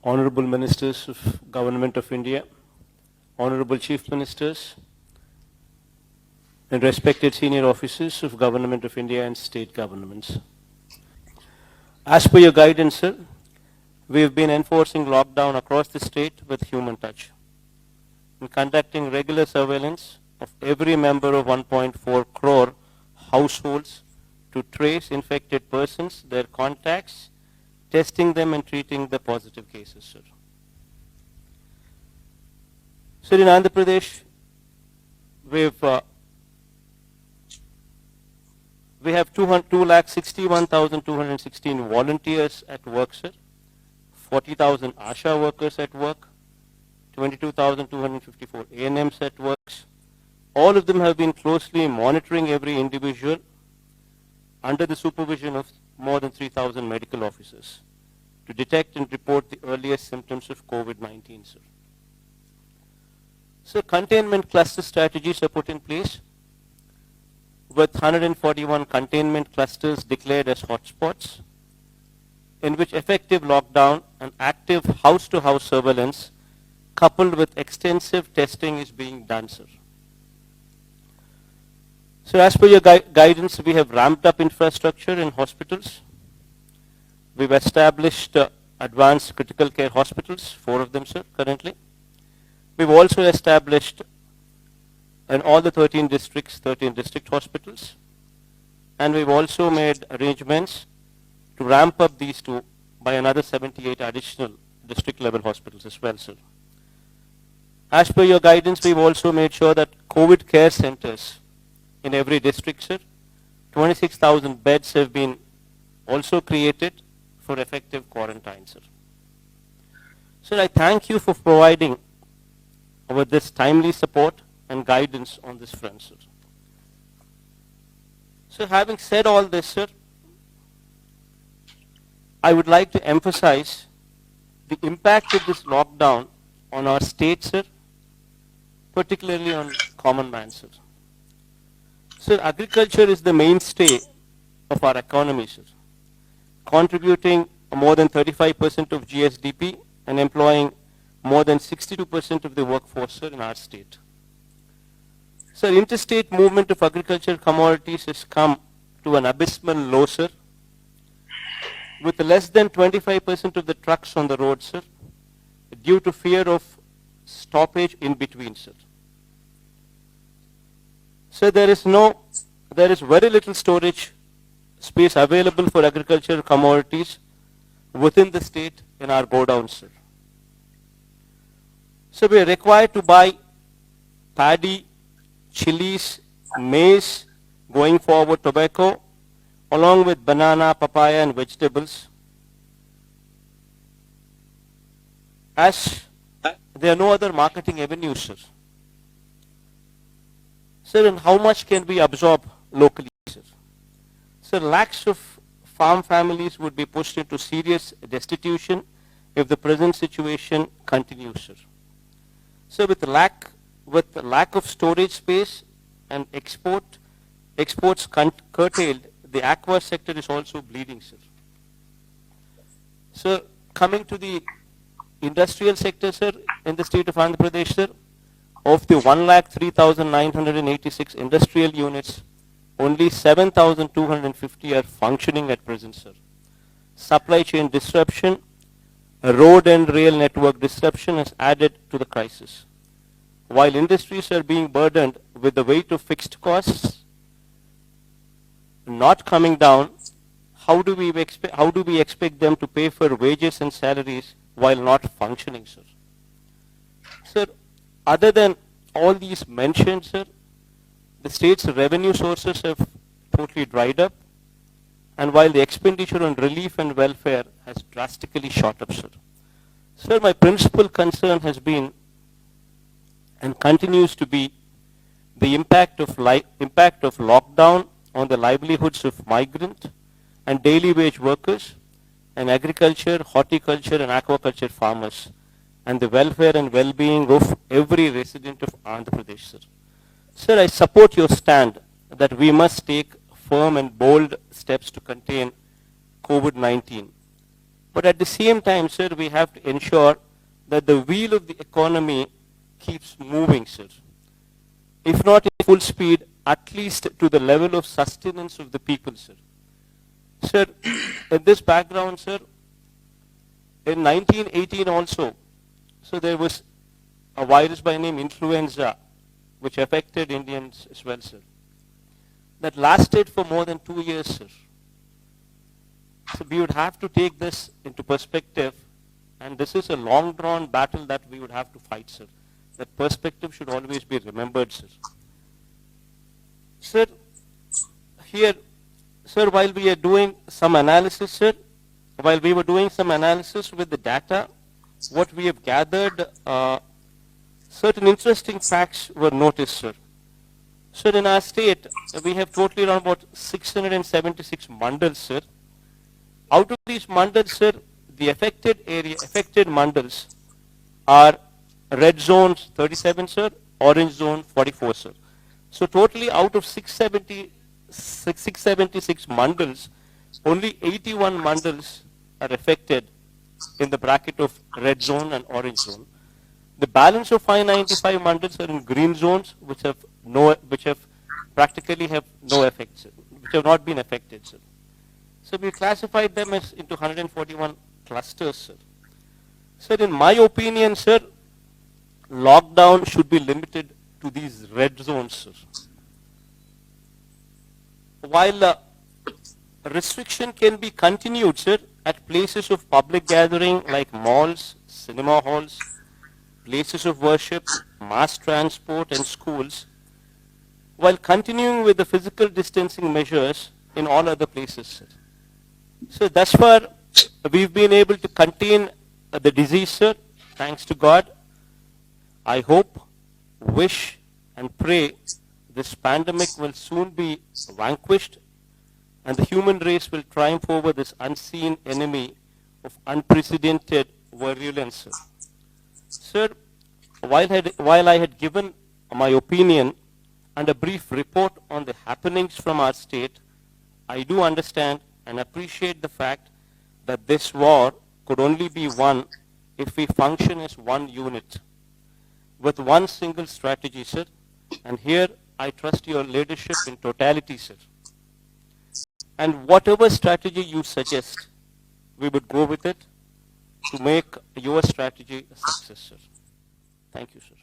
Honorable Ministers of Government of India, Honorable Chief Ministers, and respected senior officers of Government of India and state governments. As per your guidance, sir, we have been enforcing lockdown across the state with human touch and conducting regular surveillance of every member of 1.4 crore households to trace infected persons, their contacts, testing them and treating the positive cases, sir. Sir, in Andhra Pradesh, we have 2,61,216 volunteers at work, sir, 40,000 ASHA workers at work, 22,254 ANMs at works. All of them have been closely monitoring every individual under the supervision of more than 3,000 medical officers to detect and report the earliest symptoms of COVID-19, sir. So containment cluster strategies are put in place with 141 containment clusters declared as hotspots, in which effective lockdown and active house-to-house surveillance coupled with extensive testing is being done, sir. So as per your guidance, we have ramped up infrastructure in hospitals. We've established advanced critical care hospitals, 4 of them, sir, currently. We've also established in all the 13 districts, 13 district hospitals. And we've also made arrangements to ramp up these 2 by another 78 additional district level hospitals as well, sir. As per your guidance, we've also made sure that COVID care centers in every district, sir, 26,000 beds have been also created for effective quarantine, sir. Sir, I thank you for providing with this timely support and guidance on this front, sir. So having said all this, sir, I would like to emphasize the impact of this lockdown on our state, sir, particularly on common man, sir. Sir, agriculture is the mainstay of our economy, sir, contributing more than 35% of GSDP and employing more than 62% of the workforce, sir, in our state. Sir, interstate movement of agricultural commodities has come to an abysmal low, sir, with less than 25% of the trucks on the road, sir, due to fear of stoppage in between, sir. So there is very little storage space available for agricultural commodities within the state in our godowns, sir. So we are required to buy paddy, chilies, maize, going forward tobacco, along with banana, papaya and vegetables, as there are no other marketing avenues, sir. Sir, and how much can we absorb locally, sir? Sir, lakhs of farm families would be pushed into serious destitution if the present situation continues, sir. So with lack of storage space and exports curtailed, the aqua sector is also bleeding, sir. So coming to the industrial sector, sir, in the state of Andhra Pradesh, sir, of the 1,03,986 industrial units, only 7,250 are functioning at present, sir. Supply chain disruption, road and rail network disruption has added to the crisis. While industries are being burdened with the weight of fixed costs not coming down, how do we expect them to pay for wages and salaries while not functioning, sir? Sir, other than all these mentioned, sir, the state's revenue sources have totally dried up, and while the expenditure on relief and welfare has drastically shot up, sir. Sir, my principal concern has been and continues to be the impact of lockdown on the livelihoods of migrant and daily wage workers and agriculture, horticulture and aquaculture farmers, and the welfare and well-being of every resident of Andhra Pradesh, sir. Sir, I support your stand that we must take firm and bold steps to contain COVID-19. But at the same time, sir, we have to ensure that the wheel of the economy keeps moving, sir. If not in full speed, at least to the level of sustenance of the people, sir. Sir, in this background, sir, in 1918 also, so there was a virus by name influenza, which affected Indians as well, sir. That lasted for more than 2 years, sir. So we would have to take this into perspective, and this is a long-drawn battle that we would have to fight, sir. That perspective should always be remembered, sir. Sir, here, sir, while we are doing some analysis, sir, while we were doing some analysis with the data, what we have gathered, certain interesting facts were noticed, sir. Sir, in our state, we have totally around about 676 mandals, sir. Out of these mandals, sir, the affected mandals are red zones 37, sir, orange zone 44, sir. So totally out of 676 mandals, only 81 mandals are affected in the bracket of red zone and orange zone. The balance of 595 mandals are in green zones, which practically have no effect, sir, which have not been affected, sir. So we classified them as into 141 clusters, sir. Sir, in my opinion, sir, lockdown should be limited to these red zones, sir. While restriction can be continued, sir, at places of public gathering like malls, cinema halls, places of worship, mass transport and schools, while continuing with the physical distancing measures in all other places, sir. So thus far, we've been able to contain the disease, sir, thanks to God. I hope, wish and pray this pandemic will soon be vanquished and the human race will triumph over this unseen enemy of unprecedented virulence, sir. Sir, while I had given my opinion and a brief report on the happenings from our state, I do understand and appreciate the fact that this war could only be won if we function as one unit, with one single strategy, sir. And here I trust your leadership in totality, sir. And whatever strategy you suggest, we would go with it to make your strategy a success, sir. Thank you, sir.